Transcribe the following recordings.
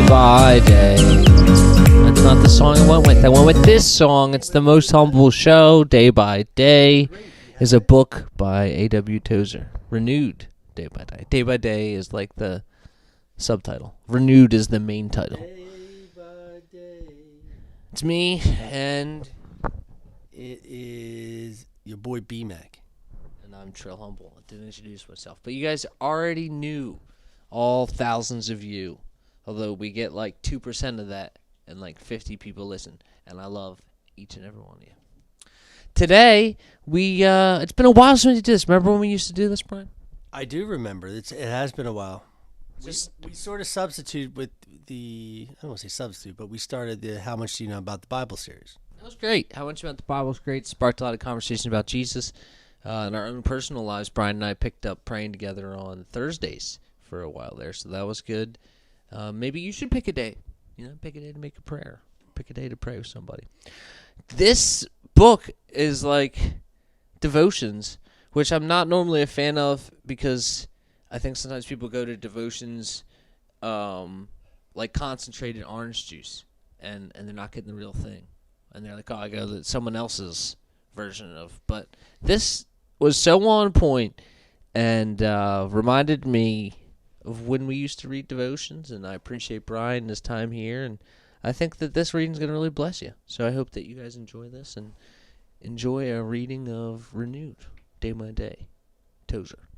by day. That's not the song I went with. I went with this song. It's The Most Humble Show. Day by Day is a book by A.W. Tozer. Renewed Day by Day. Day by Day is like the subtitle. Renewed is the main title. Day by day. It's me, and It is your boy BMac. and I'm TrillHumble. I didn't introduce myself. But you guys already knew, all thousands of you, although we get like 2% of that, and like 50 people listen. And I love each and every one of you. Today, it's been a while since we did this. Remember when we used to do this, Brian? I do remember. It has been a while. Just We sort of substitute with I don't want to say substitute, but we started the How Much Do You Know About the Bible series. That was great. How much about the Bible was great. Sparked a lot of conversation about Jesus. In our own personal lives, Brian and I picked up praying together on Thursdays for a while there, so that was good. Maybe you should pick a day. Pick a day to make a prayer. Pick a day to pray with somebody. This book is like devotions, which I'm not normally a fan of because I think sometimes people go to devotions like concentrated orange juice, and they're not getting the real thing. And they're like, oh, I go to someone else's version of. But this was so on point and reminded me of when we used to read devotions, and I appreciate Brian and his time here, and I think that this reading is going to really bless you. So I hope that you guys enjoy this and enjoy a reading of Renewed, Day by Day, Tozer.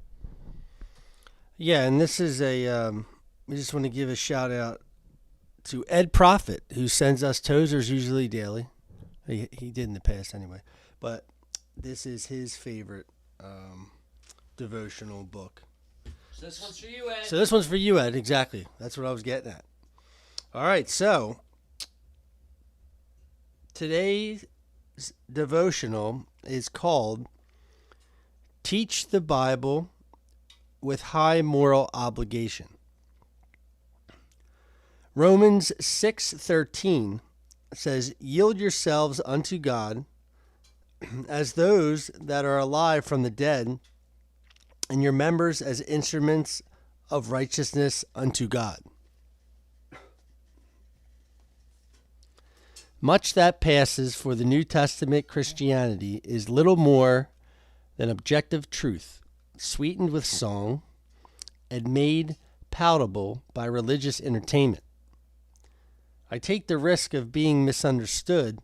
Yeah, and this is we just want to give a shout out to Ed Prophet, who sends us Tozers usually daily. He did in the past anyway. But this is his favorite devotional book. So this one's for you, Ed. So this one's for you, Ed. Exactly. That's what I was getting at. All right, so today's devotional is called Teach the Bible with High Moral Obligation. Romans 6:13 says, "Yield yourselves unto God as those that are alive from the dead, and your members as instruments of righteousness unto God." Much that passes for the New Testament Christianity is little more than objective truth, sweetened with song and made palatable by religious entertainment. I take the risk of being misunderstood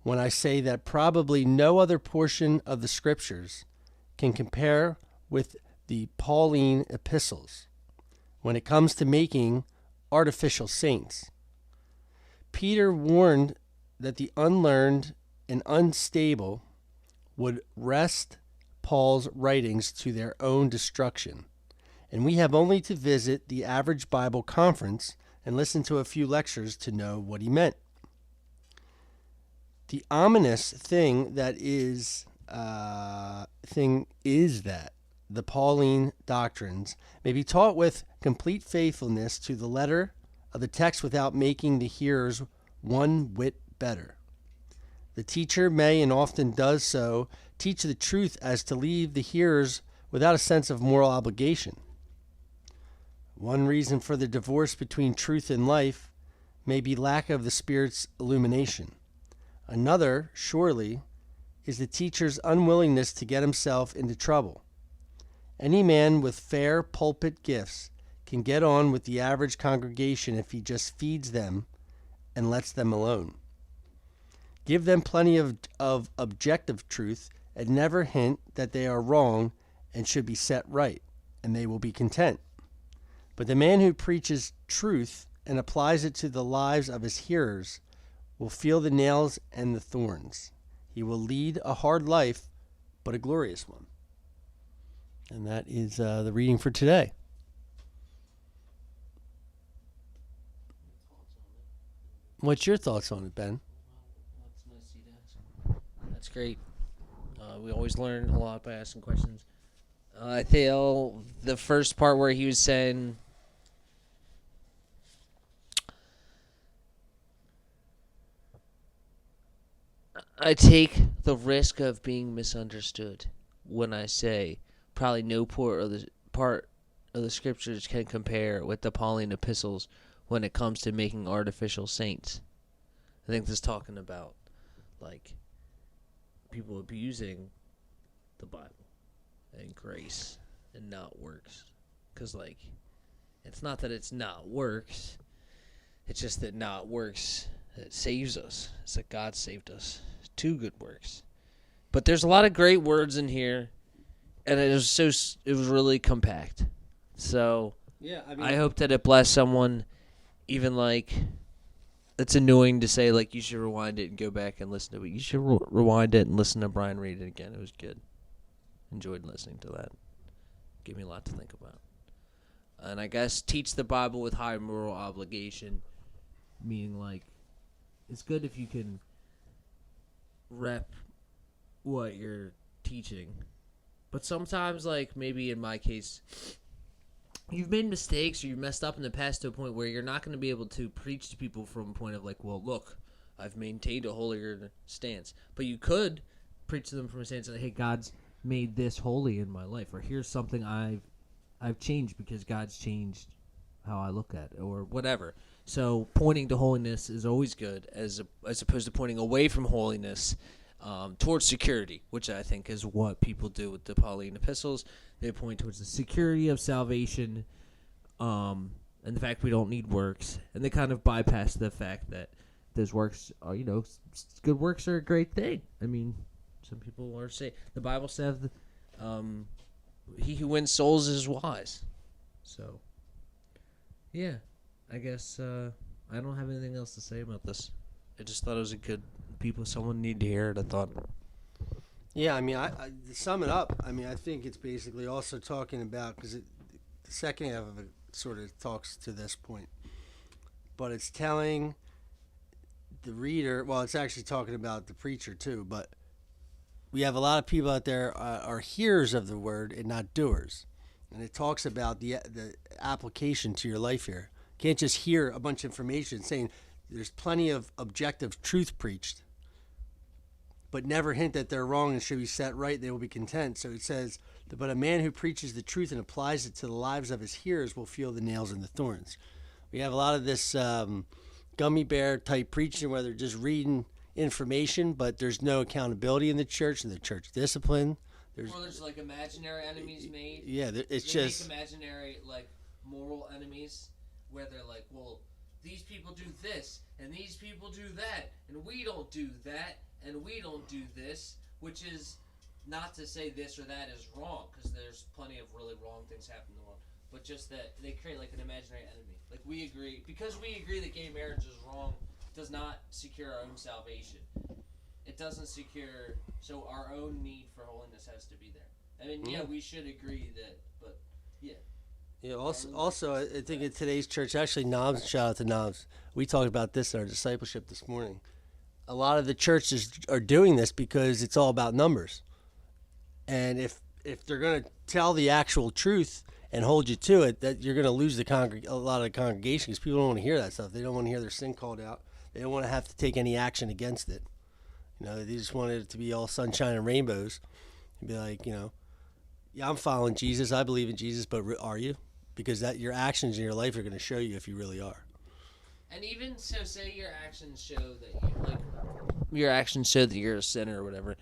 when I say that probably no other portion of the Scriptures can compare with the Pauline epistles when it comes to making artificial saints. Peter warned that the unlearned and unstable would wrest Paul's writings to their own destruction, and we have only to visit the average Bible conference and listen to a few lectures to know what he meant. The ominous thing is that the Pauline doctrines may be taught with complete faithfulness to the letter of the text without making the hearers one whit better. The teacher may, and often does so, teach the truth as to leave the hearers without a sense of moral obligation. One reason for the divorce between truth and life may be lack of the Spirit's illumination. Another, surely, is the teacher's unwillingness to get himself into trouble. Any man with fair pulpit gifts can get on with the average congregation if he just feeds them and lets them alone. Give them plenty of objective truth and never hint that they are wrong and should be set right, and they will be content. But the man who preaches truth and applies it to the lives of his hearers will feel the nails and the thorns. He will lead a hard life, but a glorious one. And that is the reading for today. What's your thoughts on it, Ben? That's great. We always learn a lot by asking questions. I feel the first part where he was saying, I take the risk of being misunderstood when I say probably no part of the scriptures can compare with the Pauline epistles when it comes to making artificial saints. I think this is talking about, like, people abusing the Bible and grace and not works. Because, like, it's not that it's not works. It's just that not works, it saves us. It's that God saved us. 2 good works. But there's a lot of great words in here, and it was really compact. So yeah, I hope that it blessed someone. Even like, it's annoying to say like you should rewind it and go back and listen to it. You should rewind it and listen to Brian read it again. It was good. Enjoyed listening to that. Gave me a lot to think about. And I guess teach the Bible with high moral obligation, meaning like it's good if you can rep what you're teaching. But sometimes, like maybe in my case, you've made mistakes or you've messed up in the past to a point where you're not going to be able to preach to people from a point of like, well, look, I've maintained a holier stance. But you could preach to them from a stance of, hey, God's made this holy in my life, or here's something I've changed because God's changed how I look at it, or whatever. So pointing to holiness is always good, as opposed to pointing away from holiness towards security, which I think is what people do with the Pauline epistles. They point towards the security of salvation, and the fact we don't need works, and they kind of bypass the fact that those works are, good works are a great thing. I mean, some people are saying the Bible says, "He who wins souls is wise." So, yeah, I guess I don't have anything else to say about this. I just thought it was a good someone need to hear it, I thought. Yeah, I mean, I to sum it up, I mean, I think it's basically also talking about, because the second half of it sort of talks to this point, but it's telling the reader, well, it's actually talking about the preacher too, but we have a lot of people out there are hearers of the word and not doers. And it talks about the application to your life here. You can't just hear a bunch of information saying there's plenty of objective truth preached, but never hint that they're wrong and should be set right, they will be content. So it says, but a man who preaches the truth and applies it to the lives of his hearers will feel the nails and the thorns. We have a lot of this gummy bear type preaching where they're just reading information, but there's no accountability in the church and the church discipline. There's like imaginary enemies made. Yeah, they make imaginary like moral enemies where they're like, well, these people do this and these people do that and we don't do that and we don't do this, which is not to say this or that is wrong, because there's plenty of really wrong things happen in the world, but just that they create like an imaginary enemy. Like we agree that gay marriage is wrong does not secure our own salvation. It doesn't secure, so our own need for holiness has to be there. I mean, yeah, we should agree that, but yeah. Yeah. Also, I think in today's church, actually, Knobs, shout out to Knobs. We talked about this in our discipleship this morning. A lot of the churches are doing this because it's all about numbers, and if they're going to tell the actual truth and hold you to it, that you're going to lose a lot of the congregation, because people don't want to hear that stuff. They don't want to hear their sin called out. They don't want to have to take any action against it. They just wanted it to be all sunshine and rainbows, and be like, yeah, I'm following Jesus, I believe in Jesus, but are you? Because your actions in your life are going to show you if you really are. And even so, say your actions show that you're a sinner or whatever.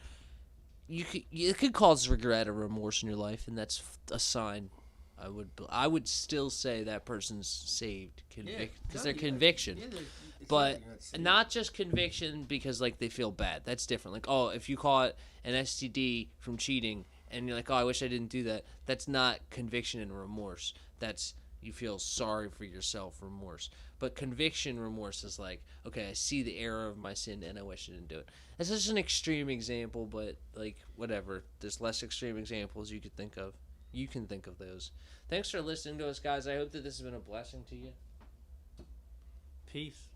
It could cause regret or remorse in your life, and that's a sign. I would still say that person's saved, because they're conviction. But not just conviction because like they feel bad. That's different. Like, oh, if you caught an STD from cheating and you're like, oh, I wish I didn't do that. That's not conviction and remorse. That's you feel sorry for yourself, remorse. But conviction, remorse is like, okay, I see the error of my sin and I wish I didn't do it. That's just an extreme example, but like whatever. There's less extreme examples you could think of. You can think of those. Thanks for listening to us, guys. I hope that this has been a blessing to you. Peace.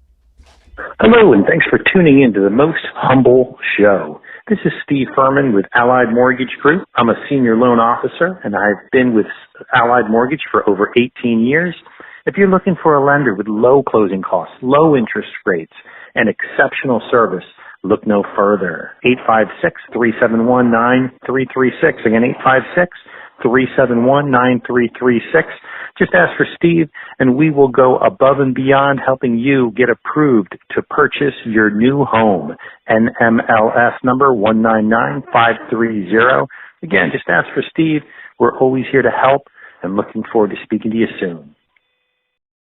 Hello, and thanks for tuning in to the Most Humble Show. This is Steve Furman with Allied Mortgage Group. I'm a senior loan officer, and I've been with Allied Mortgage for over 18 years. If you're looking for a lender with low closing costs, low interest rates, and exceptional service, look no further. 856-371-9336. Again, 856-371-9336. Just ask for Steve, and we will go above and beyond helping you get approved to purchase your new home. NMLS number 199530. Again, just ask for Steve. We're always here to help and looking forward to speaking to you soon.